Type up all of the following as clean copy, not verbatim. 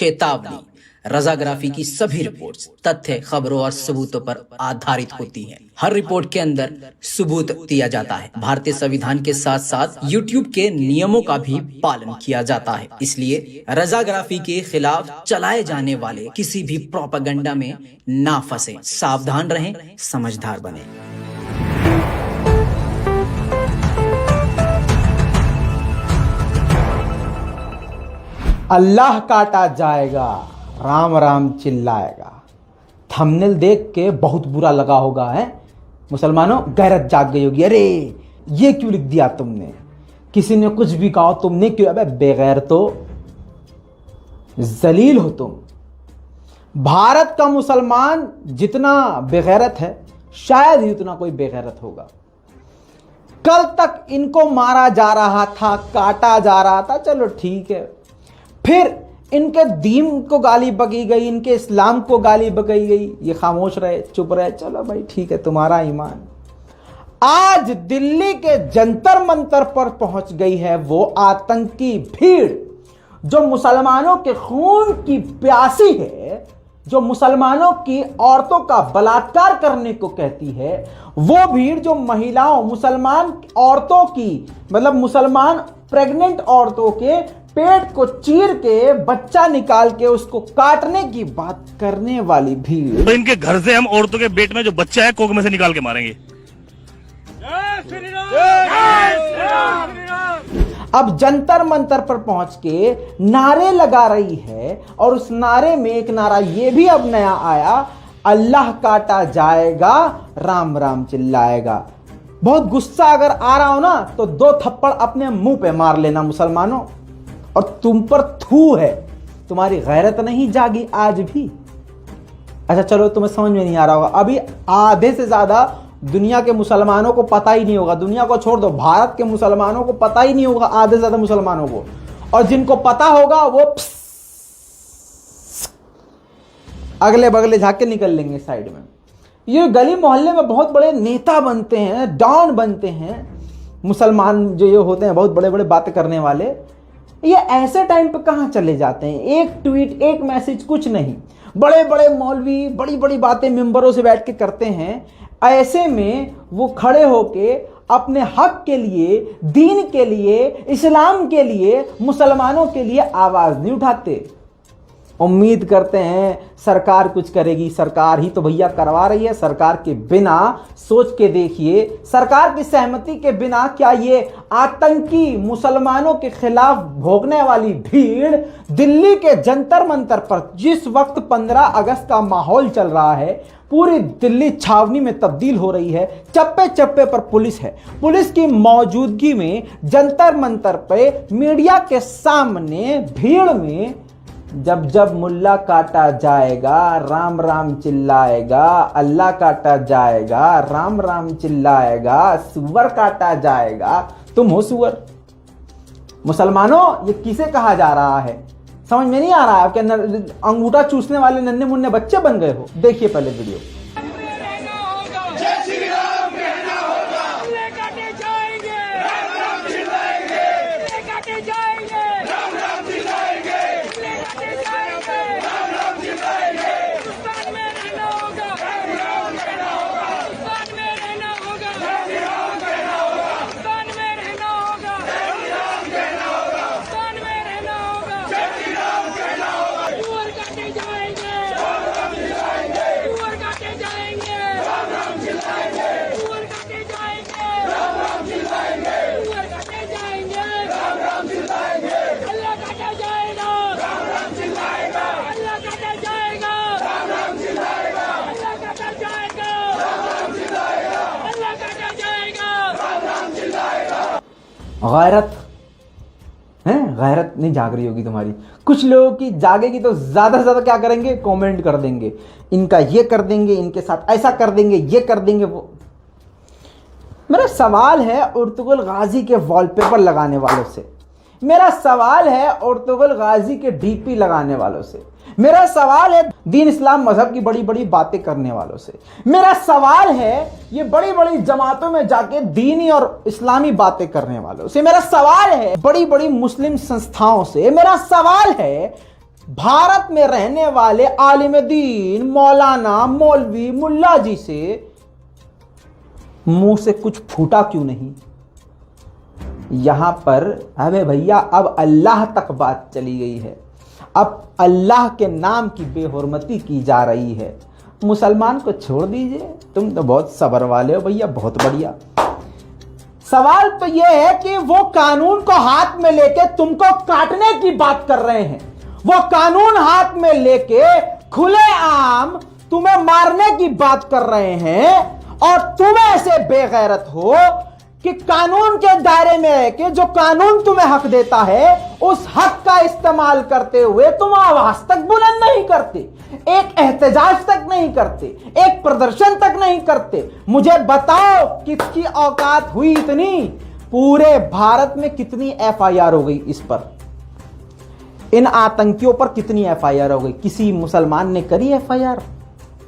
चेतावनी, रजाग्राफी की सभी रिपोर्ट्स तथ्य, खबरों और सबूतों पर आधारित होती हैं। हर रिपोर्ट के अंदर सबूत दिया जाता है। भारतीय संविधान के साथ साथ YouTube के नियमों का भी पालन किया जाता है। इसलिए रजाग्राफी के खिलाफ चलाए जाने वाले किसी भी प्रोपेगेंडा में ना फंसे। सावधान रहें, समझदार बने। अल्लाह काटा जाएगा, राम राम चिल्लाएगा। थंबनेल देख के बहुत बुरा लगा होगा है मुसलमानों, गैरत जाग गई होगी। अरे ये क्यों लिख दिया तुमने, किसी ने कुछ भी कहा तुमने क्यों। अबे बेगैर तो जलील हो तुम। भारत का मुसलमान जितना बेगैरत है शायद ही उतना कोई बेगैरत होगा। कल तक इनको मारा जा रहा था, काटा जा रहा था, चलो ठीक है। फिर इनके दीन को गाली बकी गई, इनके इस्लाम को गाली बकी गई, ये खामोश रहे, चुप रहे, चलो भाई ठीक है तुम्हारा ईमान। आज दिल्ली के जंतर मंतर पर पहुंच गई है वो आतंकी भीड़ जो मुसलमानों के खून की प्यासी है, जो मुसलमानों की औरतों का बलात्कार करने को कहती है। वो भीड़ जो महिलाओं, मुसलमान औरतों की, मतलब मुसलमान प्रेग्नेंट औरतों के पेट को चीर के बच्चा निकाल के उसको काटने की बात करने वाली भीड़। तो इनके घर से हम औरतों के पेट में जो बच्चा है कोक में से निकाल के मारेंगे। अब जंतर मंतर पर पहुंच के नारे लगा रही है, और उस नारे में एक नारा ये भी अब नया आया, अल्लाह काटा जाएगा, राम राम चिल्लाएगा। बहुत गुस्सा अगर आ रहा हो ना तो 2 थप्पड़ अपने मुंह पे मार लेना मुसलमानों। और तुम पर थू है, तुम्हारी गैरत नहीं जागी आज भी। अच्छा चलो तुम्हें समझ में नहीं आ रहा होगा, अभी आधे से ज्यादा दुनिया के मुसलमानों को पता ही नहीं होगा। दुनिया को छोड़ दो, भारत के मुसलमानों को पता ही नहीं होगा, आधे से ज्यादा मुसलमानों को। और जिनको पता होगा वो अगले बगले झाके निकल लेंगे साइड में। ये गली मोहल्ले में बहुत बड़े नेता बनते हैं, डॉन बनते हैं मुसलमान जो ये होते हैं, बहुत बड़े बड़े बातें करने वाले। ये ऐसे टाइम पे कहां चले जाते हैं, एक ट्वीट, एक मैसेज, कुछ नहीं। बड़े बड़े मौलवी बड़ी बड़ी बातें मिंबरों से बैठ के करते हैं। ऐसे में वो खड़े होके अपने हक के लिए, दीन के लिए, इस्लाम के लिए, मुसलमानों के लिए आवाज नहीं उठाते। उम्मीद करते हैं सरकार कुछ करेगी। सरकार ही तो भैया करवा रही है। सरकार के बिना, सोच के देखिए, सरकार की सहमति के बिना क्या ये आतंकी मुसलमानों के खिलाफ भोगने वाली भीड़ दिल्ली के जंतर मंतर पर, जिस वक्त 15 अगस्त का माहौल चल रहा है, पूरी दिल्ली छावनी में तब्दील हो रही है, चप्पे चप्पे पर पुलिस है। पुलिस की मौजूदगी में जंतर मंतर पे मीडिया के सामने भीड़ में जब जब मुल्ला काटा जाएगा, राम राम चिल्लाएगा, अल्लाह काटा जाएगा, राम राम चिल्लाएगा, सुअर काटा जाएगा। तुम हो सुअर। मुसलमानों ये किसे कहा जा रहा है समझ में नहीं आ रहा है। आपके अंगूठा चूसने वाले नन्हे मुन्ने बच्चे बन गए हो। देखिए पहले वीडियो। गैरत है, गैरत नहीं जाग रही होगी तुम्हारी। कुछ लोगों की जागेगी तो ज्यादा से ज्यादा क्या करेंगे, कमेंट कर देंगे, इनका ये कर देंगे, इनके साथ ऐसा कर देंगे, ये कर देंगे, वो। मेरा सवाल है उर्तुगल गाजी के वॉलपेपर लगाने वालों से, मेरा सवाल है उर्तुगल गाजी के डीपी लगाने वालों से, मेरा सवाल है दीन इस्लाम मजहब की बड़ी बड़ी बातें करने वालों से, मेरा सवाल है ये बड़ी बड़ी जमातों में जाके दीनी और इस्लामी बातें करने वालों से, मेरा सवाल है बड़ी बड़ी मुस्लिम संस्थाओं से, मेरा सवाल है भारत में रहने वाले आलिम दीन मौलाना मौलवी मुल्ला जी से मुंह से कुछ फूटा क्यों नहीं? यहां पर अबे भैया अब अल्लाह तक बात चली गई है। अब अल्लाह के नाम की बेहुरमती की जा रही है। मुसलमान को छोड़ दीजिए, तुम तो बहुत सब्र वाले हो भैया, बहुत बढ़िया। सवाल तो यह है कि वो कानून को हाथ में लेके तुमको काटने की बात कर रहे हैं। वो कानून हाथ में लेके खुलेआम तुम्हें मारने की बात कर रहे हैं और तुम ऐसे बेगैरत हो कि कानून के दायरे में रह के जो कानून तुम्हें हक देता है उस हक का इस्तेमाल करते हुए तुम आवाज तक बुलंद नहीं करते, एक एहतजाज तक नहीं करते, एक प्रदर्शन तक नहीं करते। मुझे बताओ किसकी औकात हुई इतनी? पूरे भारत में कितनी एफआईआर हो गई इस पर? इन आतंकियों पर कितनी एफआईआर हो गई? किसी मुसलमान ने करी एफआईआर?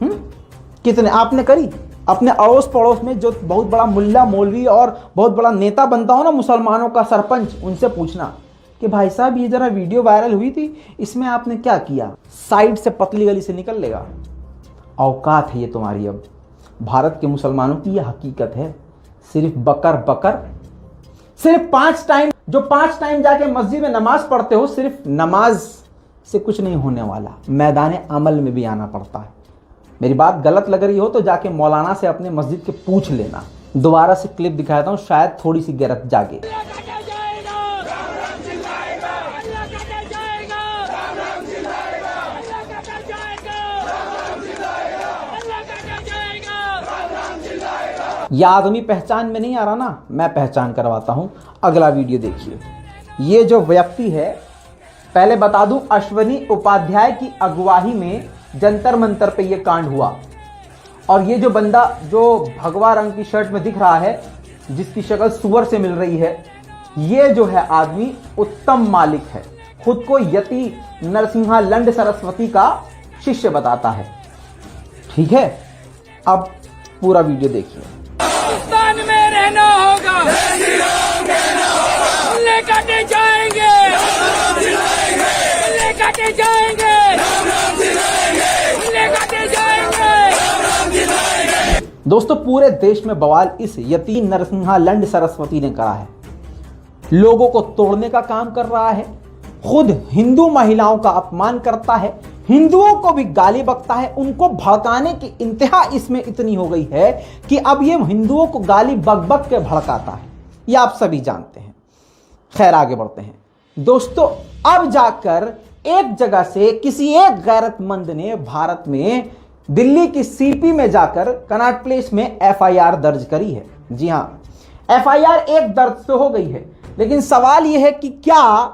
कितने आपने करी? अपने अड़ोस पड़ोस में जो बहुत बड़ा मुल्ला मौलवी और बहुत बड़ा नेता बनता हो ना मुसलमानों का, सरपंच, उनसे पूछना कि भाई साहब ये जरा वीडियो वायरल हुई थी, इसमें आपने क्या किया? साइड से पतली गली से निकल लेगा। औकात है ये तुम्हारी। अब भारत के मुसलमानों की यह हकीकत है। सिर्फ बकर बकर, सिर्फ 5 टाइम, जो 5 टाइम जाके मस्जिद में नमाज पढ़ते हो, सिर्फ नमाज से कुछ नहीं होने वाला, मैदान अमल में भी आना पड़ता है। मेरी बात गलत लग रही हो तो जाके मौलाना से अपने मस्जिद के पूछ लेना। दोबारा से क्लिप दिखाता हूं, शायद थोड़ी सी गैरत जागे। यह आदमी पहचान में नहीं आ रहा ना, मैं पहचान करवाता हूं। अगला वीडियो देखिए। ये जो व्यक्ति है, पहले बता दूं, अश्वनी उपाध्याय की अगुवाई में जंतर मंतर पे ये कांड हुआ। और ये जो बंदा जो भगवा रंग की शर्ट में दिख रहा है, जिसकी शक्ल सुअर से मिल रही है, ये जो है आदमी उत्तम मालिक है। खुद को यति नरसिंहा लंड सरस्वती का शिष्य बताता है। ठीक है, अब पूरा वीडियो देखिए। पाकिस्तान में रहना होगा, लेकर जाएंगे, लेकर जाएंगे, दोस्तों पूरे देश में बवाल इस यति नरसिंहा लंड सरस्वती ने करा है। लोगों को तोड़ने का काम कर रहा है, खुद हिंदू महिलाओं का अपमान करता है, हिंदुओं को भी गाली बकता है। उनको भड़काने की इंतहा इसमें इतनी हो गई है कि अब ये हिंदुओं को गाली बक बक के भड़काता है। ये आप सभी जानते हैं। खैर आगे बढ़ते हैं दोस्तों। अब जाकर एक जगह से किसी एक गैरतमंद ने भारत में दिल्ली की सीपी में जाकर कनॉट प्लेस में एफआईआर दर्ज करी है। जी हां, एफआईआर एक दर्ज तो हो गई है, लेकिन सवाल यह है कि क्या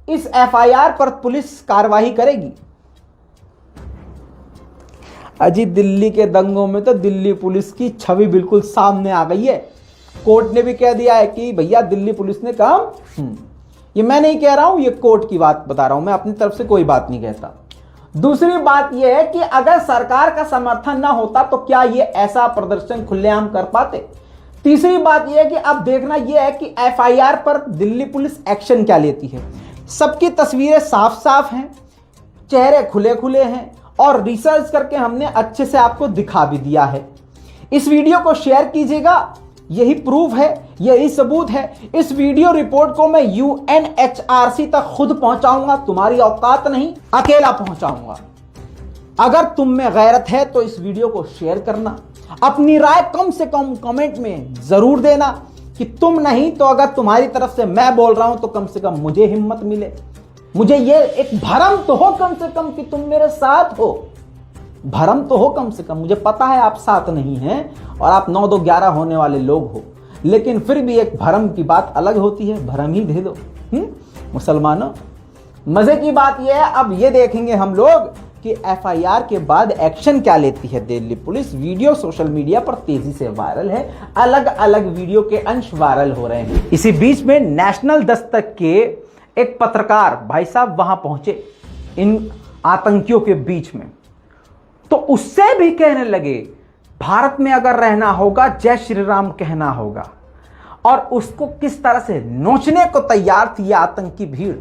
इस एफआईआर पर पुलिस कार्रवाई करेगी? अजी दिल्ली के दंगों में तो दिल्ली पुलिस की छवि बिल्कुल सामने आ गई है। कोर्ट ने भी कह दिया है कि भैया दिल्ली पुलिस ने काम, ये मैं नहीं कह रहा हूं, ये कोर्ट की बात बता रहा हूं, मैं अपनी तरफ से कोई बात नहीं कहता। दूसरी बात यह है कि अगर सरकार का समर्थन ना होता तो क्या ये ऐसा प्रदर्शन खुलेआम कर पाते? तीसरी बात यह है कि अब देखना यह है कि एफआईआर पर दिल्ली पुलिस एक्शन क्या लेती है। सबकी तस्वीरें साफ साफ हैं, चेहरे खुले खुले हैं और रिसर्च करके हमने अच्छे से आपको दिखा भी दिया है। इस वीडियो को शेयर कीजिएगा, यही प्रूफ है, यही सबूत है। इस वीडियो रिपोर्ट को मैं यूएनएचआरसी तक खुद पहुंचाऊंगा, तुम्हारी औकात नहीं, अकेला पहुंचाऊंगा। अगर तुम में गैरत है तो इस वीडियो को शेयर करना, अपनी राय कम से कम कमेंट में जरूर देना कि तुम नहीं तो अगर तुम्हारी तरफ से मैं बोल रहा हूं तो कम से कम मुझे हिम्मत मिले, मुझे ये एक भरम तो हो कम से कम कि तुम मेरे साथ हो। भरम तो हो कम से कम, मुझे पता है आप साथ नहीं हैं और आप 9 2 11 होने वाले लोग हो, लेकिन फिर भी एक भरम की बात अलग होती है। भरम ही दे दो मुसलमानों। मजे की बात यह है, अब ये देखेंगे हम लोग कि एफआईआर के बाद एक्शन क्या लेती है Delhi police. Video social media पर तेजी से वायरल है, अलग अलग वीडियो के अंश वायरल हो रहे हैं। इसी बीच में नेशनल दस्तक के एक पत्रकार भाई साहब वहां पहुंचे इन आतंकियों के बीच में, तो उससे भी कहने लगे भारत में अगर रहना होगा जय श्री राम कहना होगा, और उसको किस तरह से नोचने को तैयार थी यह आतंकी भीड़।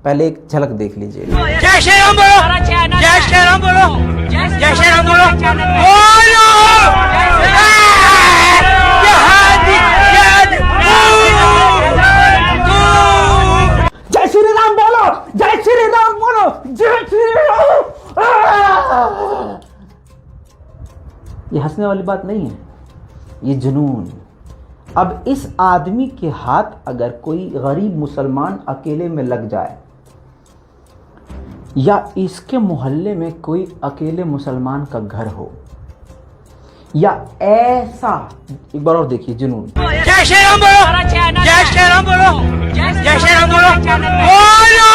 पहले एक झलक देख लीजिए। जय श्री राम बोलो, जय श्री राम बोलो, जय श्री राम बोलो, बोलो जय श्री राम बोलो, जय श्री राम बोलो, जय श्री राम। ये हंसने वाली बात नहीं है, ये जुनून। अब इस आदमी के हाथ अगर कोई गरीब मुसलमान अकेले में लग जाए, या इसके मोहल्ले में कोई अकेले मुसलमान का घर हो, या ऐसा, एक बार और देखिए जुनून। जय श्री राम बोलो, जय श्री राम बोलो, जय श्री राम बोलो, बोलो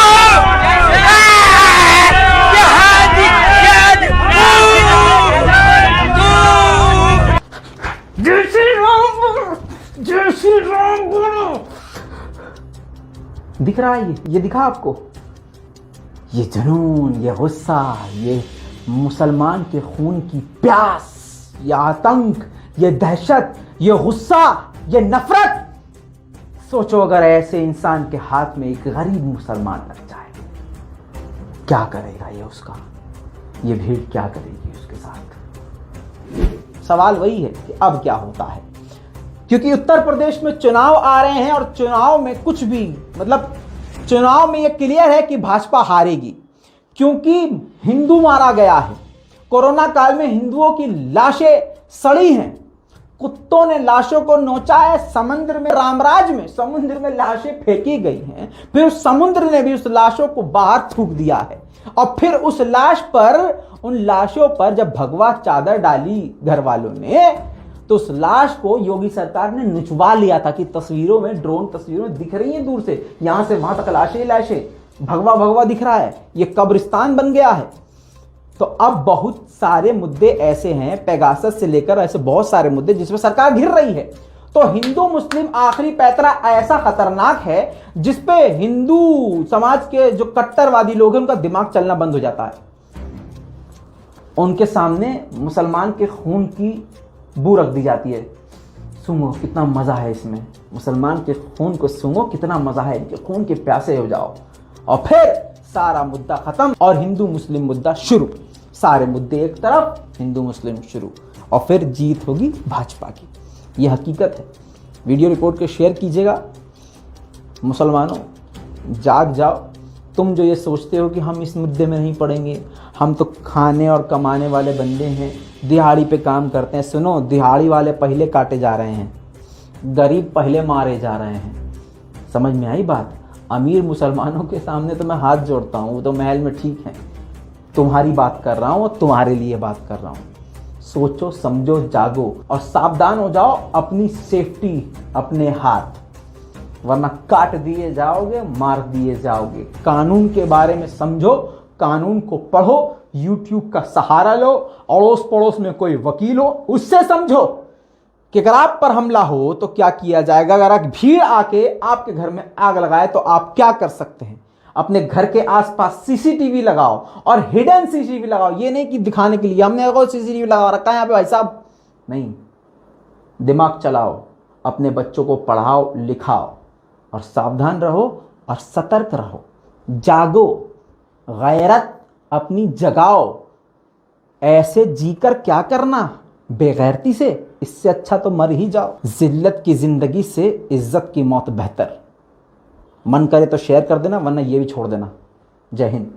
जय श्री राम बोलो, जय श्री राम बोलो। दिख रहा है ये दिखा आपको? ये जुनून, ये गुस्सा, ये मुसलमान के खून की प्यास, ये आतंक, ये दहशत, ये गुस्सा, ये नफरत। सोचो अगर ऐसे इंसान के हाथ में एक गरीब मुसलमान लग जाए, क्या करेगा ये उसका? ये भीड़ क्या करेगी उसके साथ? सवाल वही है कि अब क्या होता है, क्योंकि उत्तर प्रदेश में चुनाव आ रहे हैं और चुनाव में कुछ भी, मतलब चुनाव में यह क्लियर है कि भाजपा हारेगी, क्योंकि हिंदू मारा गया है। कोरोना काल में हिंदुओं की लाशें सड़ी हैं, कुत्तों ने लाशों को नोचा है, समुद्र में, रामराज में समुद्र में लाशें फेंकी गई हैं, फिर उस समुद्र ने भी उस लाशों को बाहर थूक दिया है, और फिर उस लाश पर, उन लाशों पर जब भगवा चादर डाली घर वालों ने, तो उस लाश को योगी सरकार ने निचवा लिया था कि तस्वीरों में, ड्रोन तस्वीरों में दिख रही है दूर से, यहां से वहां तक लाशें लाशें, भगवा भगवा दिख रहा है, ये कब्रिस्तान बन गया है। तो अब बहुत सारे मुद्दे ऐसे हैं, पेगासस से लेकर ऐसे बहुत सारे मुद्दे जिसमें सरकार घिर रही है। तो हिंदू मुस्लिम आखिरी पैतरा ऐसा खतरनाक है जिसपे हिंदू समाज के जो कट्टरवादी लोग हैं उनका दिमाग चलना बंद हो जाता है। उनके सामने मुसलमान के खून की बू रख दी जाती है। सूंघो कितना मजा है इसमें, मुसलमान के खून को सूंघो कितना मजा है, इनके खून के प्यासे हो जाओ, और फिर सारा मुद्दा खत्म और हिंदू मुस्लिम मुद्दा शुरू। सारे मुद्दे एक तरफ, हिंदू मुस्लिम शुरू, और फिर जीत होगी भाजपा की। यह हकीकत है। वीडियो रिपोर्ट को शेयर कीजिएगा। मुसलमानों जाग जाओ। तुम जो ये सोचते हो कि हम इस मुद्दे में नहीं पड़ेंगे, हम तो खाने और कमाने वाले बंदे हैं, दिहाड़ी पे काम करते हैं। सुनो, दिहाड़ी वाले पहले काटे जा रहे हैं, गरीब पहले मारे जा रहे हैं। समझ में आई बात? अमीर मुसलमानों के सामने तो मैं हाथ जोड़ता हूँ, वो तो महल में ठीक है। तुम्हारी बात कर रहा हूँ और तुम्हारे लिए बात कर रहा हूँ। सोचो, समझो, जागो और सावधान हो जाओ। अपनी सेफ्टी अपने हाथ, वरना काट दिए जाओगे, मार दिए जाओगे। कानून के बारे में समझो, कानून को पढ़ो, YouTube का सहारा लो, अड़ोस पड़ोस में कोई वकील हो उससे समझो कि अगर आप पर हमला हो तो क्या किया जाएगा। अगर एक भीड़ आके आपके घर में आग लगाए तो आप क्या कर सकते हैं। अपने घर के आसपास CCTV लगाओ, और हिडन CCTV लगाओ। ये नहीं कि दिखाने के लिए हमने CCTV लगा रखा है यहाँ पे भाई साहब, नहीं। दिमाग चलाओ, अपने बच्चों को पढ़ाओ लिखाओ, और सावधान रहो और सतर्क रहो। जागो, गैरत अपनी जगाओ। ऐसे जीकर क्या करना बेगैरती से, इससे अच्छा तो मर ही जाओ। जिल्लत की जिंदगी से इज्जत की मौत बेहतर। मन करे तो शेयर कर देना, वरना ये भी छोड़ देना। जय हिंद।